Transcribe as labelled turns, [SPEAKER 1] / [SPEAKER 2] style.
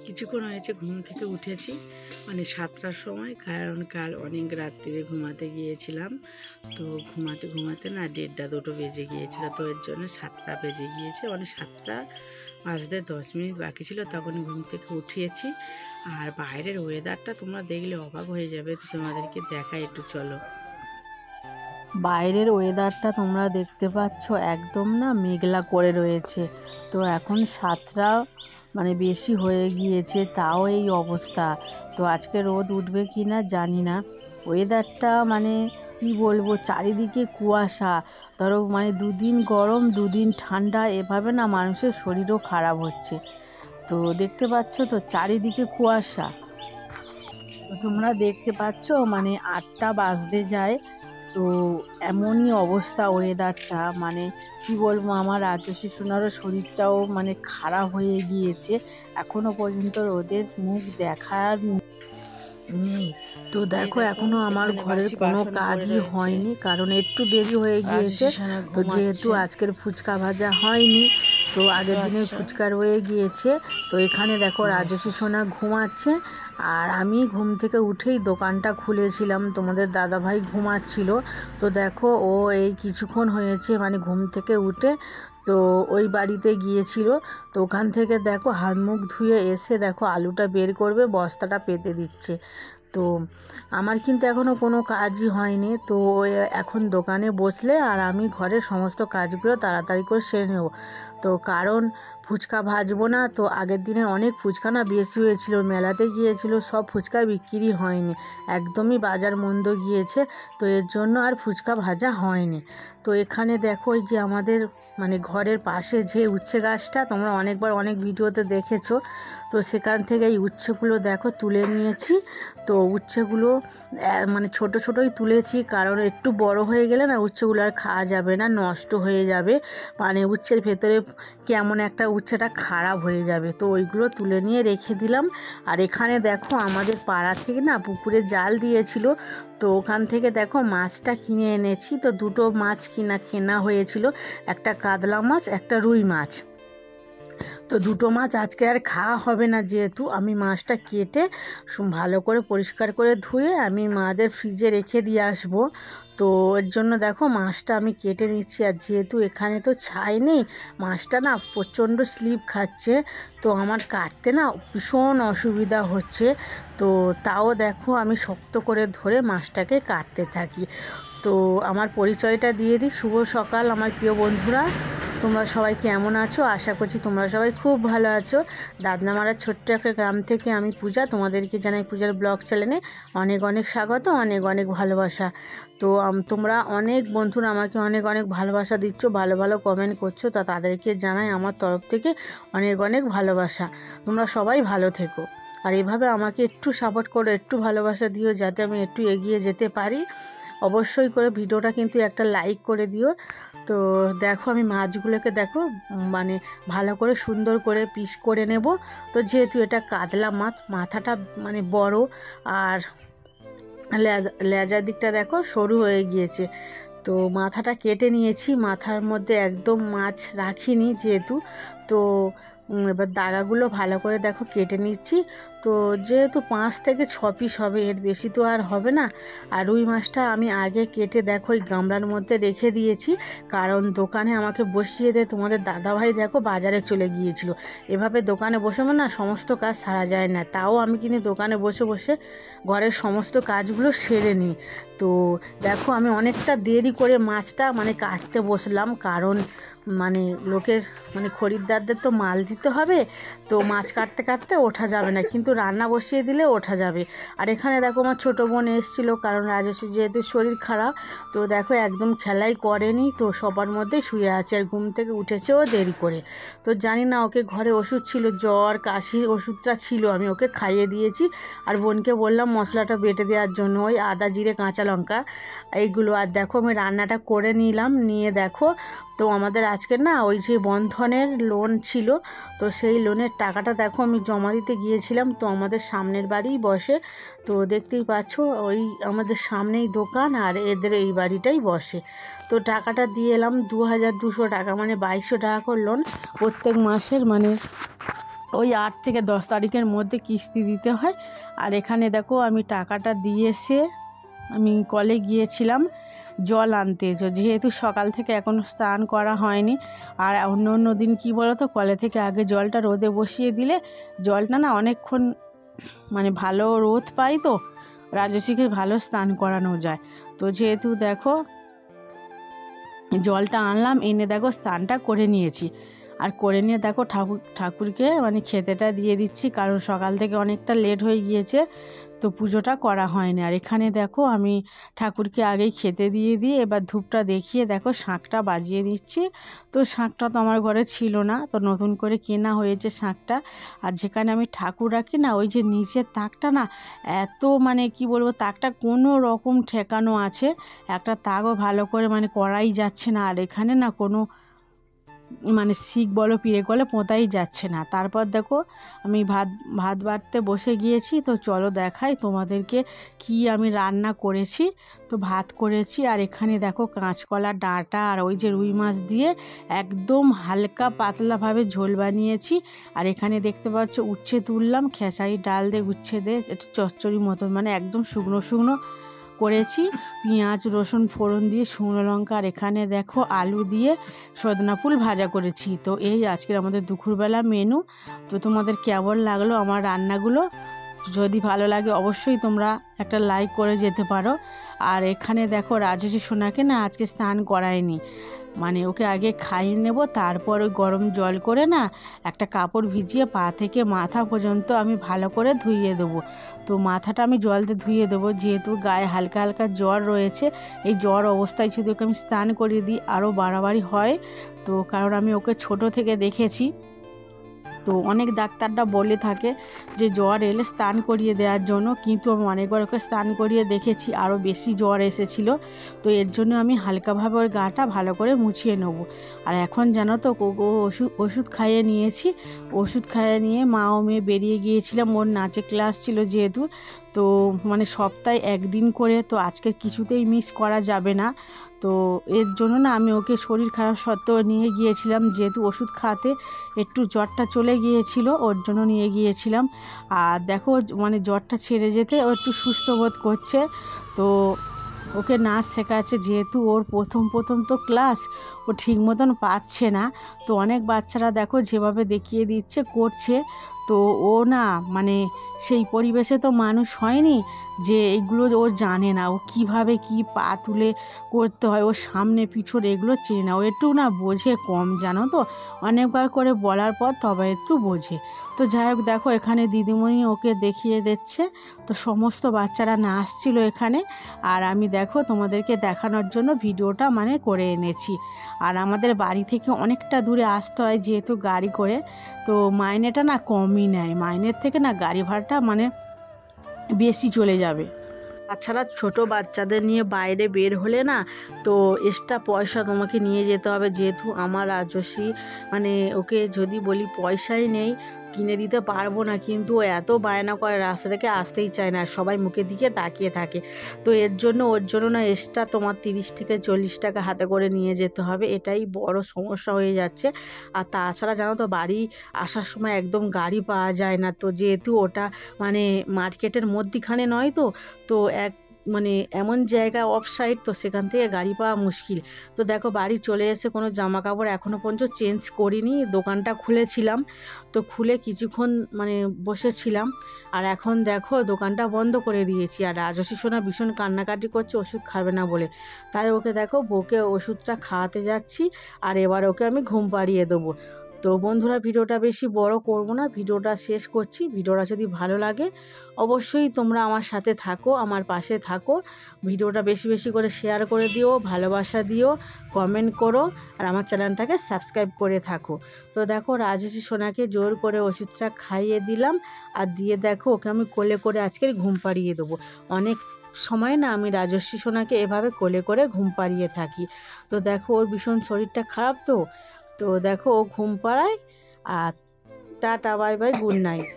[SPEAKER 1] কিছুক্ষণ হয়েছে ঘুম থেকে উঠেছি, মানে 7টার সময়, কারণ কাল অনেক রাত্রিরে ঘুমাতে গিয়েছিলাম। তো ঘুমাতে ঘুমাতে না 1:30 2টো বেজে গিয়েছিল, তো এর জন্য 7টা বেজে গিয়েছে, মানে 7টা বাজতে 10 মিনিট বাকি ছিল, তখন ঘুম থেকে উঠিয়েছি। আর বাইরের ওয়েদারটা তোমরা দেখলে অবাক হয়ে যাবে, তো তোমাদেরকে দেখাই একটু, চলো।
[SPEAKER 2] বাইরের ওয়েদারটা তোমরা দেখতে পাচ্ছ, একদম না মেঘলা করে রয়েছে। তো এখন 7টা মানে বেশি হয়ে গিয়েছে, তাও এই অবস্থা। তো আজকে রোদ উঠবে কি না জানি না। ওয়েদারটা মানে কি বলবো, চারিদিকে কুয়াশা। ধরো মানে দুদিন গরম দুদিন ঠান্ডা, এভাবে না মানুষের শরীরও খারাপ হচ্ছে। তো দেখতে পাচ্ছ তো চারিদিকে কুয়াশা। তো তোমরা দেখতে পাচ্ছ মানে 8টা বাজতে যায়, তো এমনই অবস্থা ওয়েদারটা। মানে কি বলবো, আমার রাজস্বী সোনারও শরীরটাও মানে খারাপ হয়ে গিয়েছে, এখনো পর্যন্ত রোদের মুখ দেখার নেই। তো দেখো এখনো আমার ঘরের কোনো কাজই হয়নি, কারণ একটু দেরি হয়ে গিয়েছে। তো যেহেতু আজকের ফুচকা ভাজা হয়নি, তো আগের দিনের ফুচকা রয়ে গিয়েছে। তো এখানে দেখো রাজস্বী সোনা ঘুমাচ্ছে, আর আমি ঘুম থেকে উঠেই দোকানটা খুলেছিলাম, তোমাদের দাদাভাই ঘুমাচ্ছিল। তো দেখো ও এই কিছুক্ষণ হয়েছে মানে ঘুম থেকে উঠে তো ওই বাড়িতে গিয়েছিল। তো ওখান থেকে দেখো হাত মুখ ধুয়ে এসে দেখো আলুটা বের করবে, বস্তাটা পেতে দিচ্ছে। তো আমার কিন্তু এখনও কোনো কাজই হয়নি। তো এখন দোকানে বসলে আর আমি ঘরের সমস্ত কাজগুলো তাড়াতাড়ি করে সেরে নেব। তো কারণ ফুচকা ভাজবো না, তো আগের দিনে অনেক ফুচকা না বেশি হয়েছিল, মেলাতে গিয়েছিল, সব ফুচকা বিক্রি হয়নি, একদমই বাজার মন্দ গিয়েছে। তো এর জন্য আর ফুচকা ভাজা হয়নি। তো এখানে দেখো ওই যে আমাদের মানে ঘরের পাশে যে উচ্ছে গাছটা, তোমরা অনেকবার অনেক ভিডিওতে দেখেছো, তো সেখান থেকে এই উচ্ছেগুলো দেখো তুলে নিয়েছি। তো উচ্ছেগুলো মানে ছোট ছোটোই তুলেছি, কারণ একটু বড় হয়ে গেলে না উচ্ছেগুলো আর খাওয়া যাবে না, নষ্ট হয়ে যাবে, মানে উচ্ছের ভেতরে কেমন একটা উচ্ছেটা খারাপ হয়ে যাবে। তো ওইগুলো তুলে নিয়ে রেখে দিলাম। আর এখানে দেখো আমাদের পাড়া থেকে না পুকুরে জাল দিয়েছিল, তো ওখান থেকে দেখো মাছটা কিনে এনেছি। তো দুটো মাছ কেনা হয়েছিল, একটা কাতলা মাছ একটা রুই মাছ। তো দুটো মাছ আজকে আর খাওয়া হবে না, যেহেতু আমি মাছটা কেটে ভালো করে পরিষ্কার করে ধুয়ে আমি মাদের ফ্রিজে রেখে দিয়ে আসবো। তো এর জন্য দেখো মাছটা আমি কেটে নিচ্ছি। আর যেহেতু এখানে তো ছাই নেই, মাছটা না প্রচণ্ড স্লিপ খাচ্ছে, তো আমার কাটতে না ভীষণ অসুবিধা হচ্ছে। তো তাও দেখো আমি শক্ত করে ধরে মাছটাকে কাটতে থাকি। তো আমার পরিচয়টা দিয়ে দিই। শুভ সকাল আমার প্রিয় বন্ধুরা, তোমরা সবাই কেমন আছো? আশা করছি তোমরা সবাই খুব ভালো আছো। দাদনামারার ছোট্ট একটা গ্রাম থেকে আমি পূজা, তোমাদেরকে জানাই পূজার ব্লগ চ্যানেলে অনেক অনেক স্বাগত, অনেক অনেক ভালোবাসা। তো তোমরা অনেক বন্ধুরা আমাকে অনেক অনেক ভালোবাসা দিচ্ছ, ভালো ভালো কমেন্ট করছো, তা তাদেরকে জানাই আমার তরফ থেকে অনেক অনেক ভালোবাসা। তোমরা সবাই ভালো থেকো, আর এভাবে আমাকে একটু সাপোর্ট করো, একটু ভালোবাসা দিও, যাতে আমি একটু এগিয়ে যেতে পারি। অবশ্যই করে ভিডিওটা কিন্তু একটা লাইক করে দিও। তো দেখো আমি মাছগুলোকে দেখো মানে ভালো করে সুন্দর করে পিস করে নেব। তো যেহেতু এটা কাতলা মাছ, মাথাটা মানে বড়, আর লেজার দিকটা দেখো সরু হয়ে গিয়েছে। তো মাথাটা কেটে নিয়েছি, মাথার মধ্যে একদম মাছ রাখিনি যেহেতু। তো এবার দাগাগুলো ভালো করে দেখো কেটে নিচ্ছি। তো যেহেতু 5 থেকে 6 পিস হবে, এর বেশি তো আর হবে না। আর রুই মাছটা আমি আগে কেটে দেখো এই গামলার মধ্যে রেখে দিয়েছি, কারণ দোকানে আমাকে বসিয়ে দিয়ে তোমাদের দাদাভাই দেখো বাজারে চলে গিয়েছিল। এভাবে দোকানে বসে না সমস্ত কাজ সারা যায় না, তাও আমি কিন্তু দোকানে বসে বসে ঘরের সমস্ত কাজগুলো সেরে নিই। তো দেখো আমি অনেকটা দেরি করে মাছটা মানে কাটতে বসলাম, কারণ মানে লোকের মানে খরিদ্দারদের তো মাল দিতে হবে, তো মাছ কাটতে কাটতে ওঠা যাবে না, কিন্তু রান্না বসিয়ে দিলে ওঠা যাবে। আর এখানে দেখো আমার ছোটো বোন এসেছিলো, কারণ রাজস্বী যেহেতু শরীর খারাপ, তো দেখো একদম খেলাই করেনি, তো সবার মধ্যে শুয়ে আছে, আর ঘুম থেকে উঠেছেও দেরি করে। তো জানি না, ওকে ঘরে ওষুধ ছিল, জ্বর কাশির ওষুধটা ছিল, আমি ওকে খাইয়ে দিয়েছি। আর বোনকে বললাম মশলাটা বেটে দেওয়ার জন্য, ওই আদা জিরে কাঁচা লঙ্কা এইগুলো। আর দেখো আমি রান্নাটা করে নিলাম, নিয়ে দেখো তো আমাদের আজকে না ওই যে বন্ধনের লোন ছিল, তো সেই লোনের টাকাটা দেখো আমি জমা দিতে গিয়েছিলাম। তো আমাদের সামনের বাড়িই বসে, তো দেখতেই পাচ্ছ ওই আমাদের সামনেই দোকান, আর এদের এই বাড়িটাই বসে। তো টাকাটা দিয়ে এলাম 2200 টাকা, মানে 2200 টাকা করে লোন প্রত্যেক মাসের, মানে ওই 8 থেকে 10 তারিখের মধ্যে কিস্তি দিতে হয়। আর এখানে দেখো আমি টাকাটা দিয়ে এসে আমি কলে গিয়েছিলাম জল আনতে, যেহেতু সকাল থেকে এখনও স্নান করা হয়নি। আর অন্য অন্য দিন কী বলো তো, কলে থেকে আগে জলটা রোদে বসিয়ে দিলে জলটা না অনেকক্ষণ মানে ভালো রোদ পাই, তো রাজস্বীকে ভালো স্নান করানো যায়। তো যেহেতু দেখো জলটা আনলাম, এনে দেখো স্নানটা করে নিয়েছি। আর করে নিয়ে দেখো ঠাকুরকে মানে খেতেটা দিয়ে দিচ্ছি, কারণ সকাল থেকে অনেকটা লেট হয়ে গিয়েছে, তো পুজোটা করা হয়নি। আর এখানে দেখো আমি ঠাকুরকে আগেই খেতে দিয়ে দিয়ে এবার ধূপটা দেখিয়ে দেখো শাঁখটা বাজিয়ে দিচ্ছি। তো শাঁখটা তো আমার ঘরে ছিল না, তো নতুন করে কেনা হয়েছে শাঁখটা। আর যেখানে আমি ঠাকুর রাখি না, ওই যে নিচের তাকটা না এত মানে কি বলবো, তাকটা কোনো রকম ঠেকানো আছে, একটা তাকও ভালো করে মানে করাই যাচ্ছে না। আর এখানে না কোনো মানে শিক বলো পিড়ে কলে পোঁতাই যাচ্ছে না। তারপর দেখো আমি ভাত বাড়তে বসে গিয়েছি। তো চলো দেখাই তোমাদেরকে কি আমি রান্না করেছি। তো ভাত করেছি, আর এখানে দেখো কাঁচকলা ডাঁটা আর ওই যে রুই মাছ দিয়ে একদম হালকা পাতলাভাবে ঝোল বানিয়েছি। আর এখানে দেখতে পাচ্ছ উচ্ছে তুললাম, খেসারি ডাল দিয়ে উচ্ছে দিয়ে একটু চচ্চড়ি মতন মানে একদম শুকনো শুকনো করেছি, পেঁয়াজ রসুন ফোড়ন দিয়ে শুকনো লঙ্কা। আর এখানে দেখো আলু দিয়ে সজনা ফুল ভাজা করেছি। তো এই আজকের আমাদের দুপুরবেলা মেনু। তো তোমাদের কেমন লাগলো আমার রান্নাগুলো? যদি ভালো লাগে অবশ্যই তোমরা একটা লাইক করে যেতে পারো। আর এখানে দেখো রাজস্বী সোনাকে না আজকে স্নান করায়নি, মানে ওকে আগে খাইয়ে নেব, তারপর ওই গরম জল করে না একটা কাপড় ভিজিয়ে পা থেকে মাথা পর্যন্ত আমি ভালো করে ধুইয়ে দেবো। তো মাথাটা আমি জল দিয়ে ধুইয়ে দেবো, যেহেতু গায়ে হালকা হালকা জ্বর রয়েছে। এই জ্বর অবস্থায় যদি ওকে আমি স্নান করিয়ে দিই আরও বাড়াবাড়ি হয়। তো কারণ আমি ওকে ছোট থেকে দেখেছি, তো অনেক ডাক্তাররা বলে থাকে যে জ্বর এলে স্নান করিয়ে দেওয়ার জন্য, কিন্তু আমি অনেকবার ওকে স্নান করিয়ে দেখেছি আরও বেশি জ্বর এসেছিল। তো এর জন্য আমি হালকাভাবে ওর গাটা ভালো করে মুছিয়ে নেব। আর এখন জানো তো ওষুধ খাইয়ে নিয়েছি, ওষুধ খাইয়ে নিয়ে মা ও মেয়ে বেরিয়ে গিয়েছিলাম, ওর নাচে ক্লাস ছিল যেহেতু, তো মানে সপ্তাহে একদিন করে, তো আজকে কিছুতেই মিস করা যাবে না। তো এর জন্য না আমি ওকে শরীর খারাপ সত্ত্বেও নিয়ে গিয়েছিলাম, যেহেতু ওষুধ খাওয়াতে একটু জ্বরটা চলে গিয়েছিল, ওর জন্য নিয়ে গিয়েছিলাম। আর দেখো মানে জ্বরটা ছেড়ে যেতে ও একটু সুস্থ বোধ করছে। তো ওকে নাচ শেখাচ্ছে, যেহেতু ওর প্রথম তো ক্লাস, ও ঠিক মতন পাচ্ছে না। তো অনেক বাচ্চারা দেখো যেভাবে দেখিয়ে দিচ্ছে করছে, তো ও না মানে সেই পরিবেশে তো মানুষ হয়নি যে এগুলো ও জানে না, ও কিভাবে কি পা তুলে করতে হয়, ওর সামনে পিছনে এগুলো চেনে না, ও একটু না বোঝে কম, জানো তো, অনেকবার করে বলার পর তবে একটু বোঝে। তো যাই হোক দেখো এখানে দিদিমণি ওকে দেখিয়ে দিচ্ছে। তো সমস্ত বাচ্চারা নাচছিল এখানে, আর আমি দেখো তোমাদেরকে দেখানোর জন্য ভিডিওটা মানে করে এনেছি। আর আমাদের বাড়ি থেকে অনেকটা দূরে আসতে হয় যেহেতু গাড়ি করে, তো মাইনেটা না কমই নেয়, মাইনের থেকে না গাড়ি ভাড়াটা মানে বেশি চলে যাবে। তাছাড়া ছোট বাচ্চাদের নিয়ে বাইরে বের হলে না তো এক্সট্রা পয়সা তোমাকে নিয়ে যেতে হবে, যেহেতু আমার রাজস্বী মানে ওকে যদি বলি পয়সাই নেই কিনে দিতে পারবো না, কিন্তু ও এত বায়না করে রাস্তা থেকে আসতেই চায় না, সবাই মুখের দিকে তাকিয়ে থাকে। তো ওর জন্য না এক্সট্রা তোমার 30 থেকে 40 টাকা হাতে করে নিয়ে যেতে হবে, এটাই বড় সমস্যা হয়ে যাচ্ছে। আর তাছাড়া জানো তো বাড়ি আসার সময় একদম গাড়ি পাওয়া যায় না, তো যেহেতু ওটা মানে মার্কেটের মধ্যিখানে নয়, তো এক মানে এমন জায়গা অফ সাইড, তো সেখান থেকে গাড়ি পাওয়া মুশকিল। তো দেখো বাড়ি চলে এসে কোনো জামা কাপড় এখনও পর্যন্ত চেঞ্জ করিনি, দোকানটা খুলেছিলাম, তো খুলে কিছুক্ষণ মানে বসেছিলাম, আর এখন দেখো দোকানটা বন্ধ করে দিয়েছি। আর রাজস্বী সোনা ভীষণ কান্নাকাটি করছে ওষুধ খাবে না বলে, তাই ওকে দেখো বউকে ওষুধটা খাওয়াতে যাচ্ছি, আর এবার ওকে আমি ঘুম পাড়িয়ে দেবো। তো বন্ধুরা ভিডিওটা বেশি বড় করব না, ভিডিওটা শেষ করছি। ভিডিওটা যদি ভালো লাগে অবশ্যই তোমরা আমার সাথে থাকো, আমার পাশে থাকো, ভিডিওটা বেশি বেশি করে শেয়ার করে দিও, ভালোবাসা দিও, কমেন্ট করো, আর আমার চ্যানেলটাকে সাবস্ক্রাইব করে থাকো। তো দেখো রাজস্বী সোনাকে জোর করে ওষুধটা খাইয়ে দিলাম, আর দিয়ে দেখো ওকে আমি কোলে করে আজকে ঘুম পাড়িয়ে দেবো। অনেক সময় না আমি রাজস্বী সোনাকে এভাবে কোলে করে ঘুম পাড়িয়ে থাকি। তো দেখো ওর ভীষণ শরীরটা খারাপ, তো দেখো ও ঘুম পাড়ায়। আর tata bye bye, good night.